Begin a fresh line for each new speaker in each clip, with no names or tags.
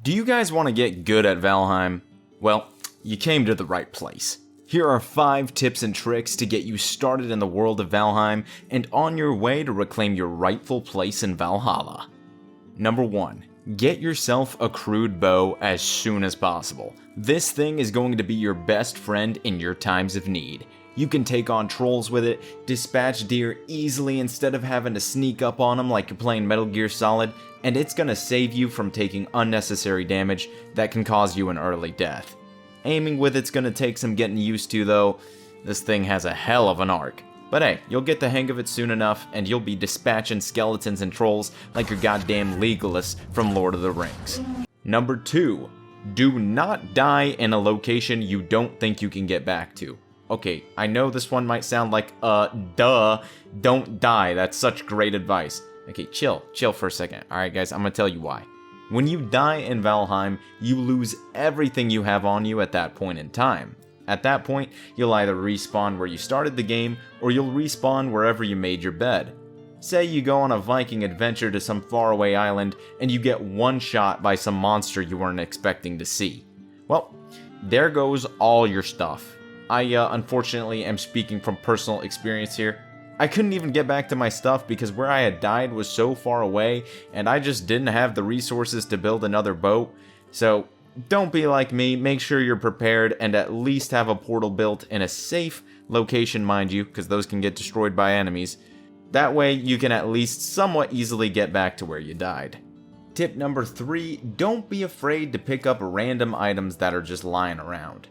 Do you guys want to get good at Valheim? Well, you came to the right place. Here are 5 tips and tricks to get you started in the world of Valheim and on your way to reclaim your rightful place in Valhalla. Number 1. Get yourself a crude bow as soon as possible. This thing is going to be your best friend in your times of need. You can take on trolls with it, dispatch deer easily instead of having to sneak up on them like you're playing Metal Gear Solid, and it's gonna save you from taking unnecessary damage that can cause you an early death. Aiming with it's gonna take some getting used to though. This thing has a hell of an arc. But hey, you'll get the hang of it soon enough, and you'll be dispatching skeletons and trolls like your goddamn Legolas from Lord of the Rings. Number 2. Do not die in a location you don't think you can get back to. Okay, I know this one might sound like, duh, don't die, that's such great advice. Okay, chill for a second. Alright guys, I'm gonna tell you why. When you die in Valheim, you lose everything you have on you at that point in time. At that point, you'll either respawn where you started the game, or you'll respawn wherever you made your bed. Say you go on a Viking adventure to some faraway island, and you get one shot by some monster you weren't expecting to see. Well, there goes all your stuff. I unfortunately am speaking from personal experience here. I couldn't even get back to my stuff because where I had died was so far away, and I just didn't have the resources to build another boat. So don't be like me, make sure you're prepared and at least have a portal built in a safe location, mind you, because those can get destroyed by enemies. That way you can at least somewhat easily get back to where you died. Tip number 3, don't be afraid to pick up random items that are just lying around.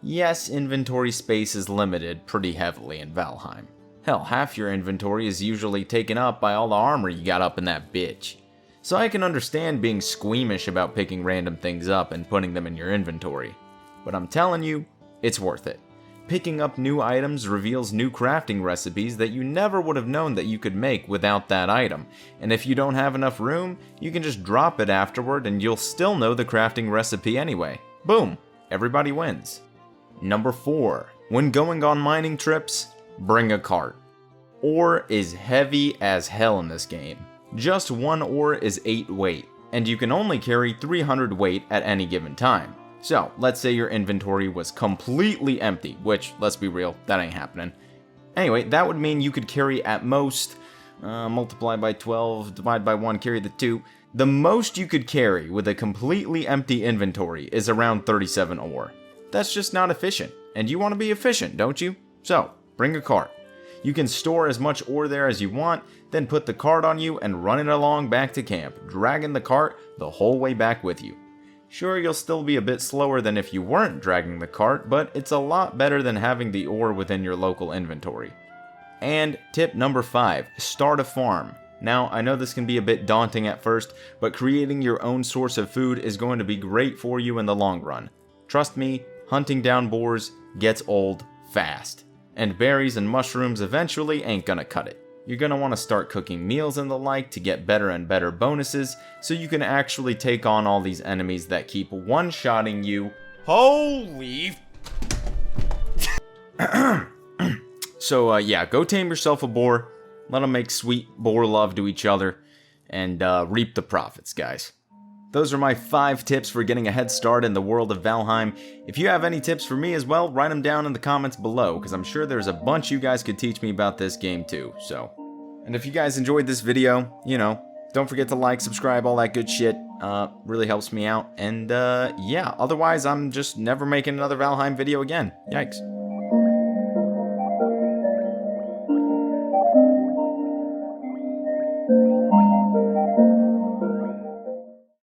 Yes, inventory space is limited pretty heavily in Valheim. Hell, half your inventory is usually taken up by all the armor you got up in that bitch. So I can understand being squeamish about picking random things up and putting them in your inventory. But I'm telling you, it's worth it. Picking up new items reveals new crafting recipes that you never would have known that you could make without that item. And if you don't have enough room, you can just drop it afterward and you'll still know the crafting recipe anyway. Boom! Everybody wins. Number 4. When going on mining trips, bring a cart. Ore is heavy as hell in this game. Just one ore is 8 weight, and you can only carry 300 weight at any given time. So, let's say your inventory was completely empty, which, let's be real, that ain't happening. Anyway, that would mean you could carry at most, multiply by 12, divide by 1, carry the 2. The most you could carry with a completely empty inventory is around 37 ore. That's just not efficient, and you want to be efficient, don't you? So, bring a cart. You can store as much ore there as you want, then put the cart on you and run it along back to camp, dragging the cart the whole way back with you. Sure, you'll still be a bit slower than if you weren't dragging the cart, but it's a lot better than having the ore within your local inventory. And tip number 5, start a farm. Now, I know this can be a bit daunting at first, but creating your own source of food is going to be great for you in the long run. Trust me, hunting down boars gets old fast. And berries and mushrooms eventually ain't gonna cut it. You're gonna want to start cooking meals and the like to get better and better bonuses, so you can actually take on all these enemies that keep one-shotting you. Holy... So yeah, go tame yourself a boar, let them make sweet boar love to each other, and reap the profits, guys. Those are my 5 tips for getting a head start in the world of Valheim. If you have any tips for me as well, write them down in the comments below, because I'm sure there's a bunch you guys could teach me about this game too, so. And if you guys enjoyed this video, you know, don't forget to like, subscribe, all that good shit. Really helps me out. And yeah, otherwise I'm just never making another Valheim video again. Yikes.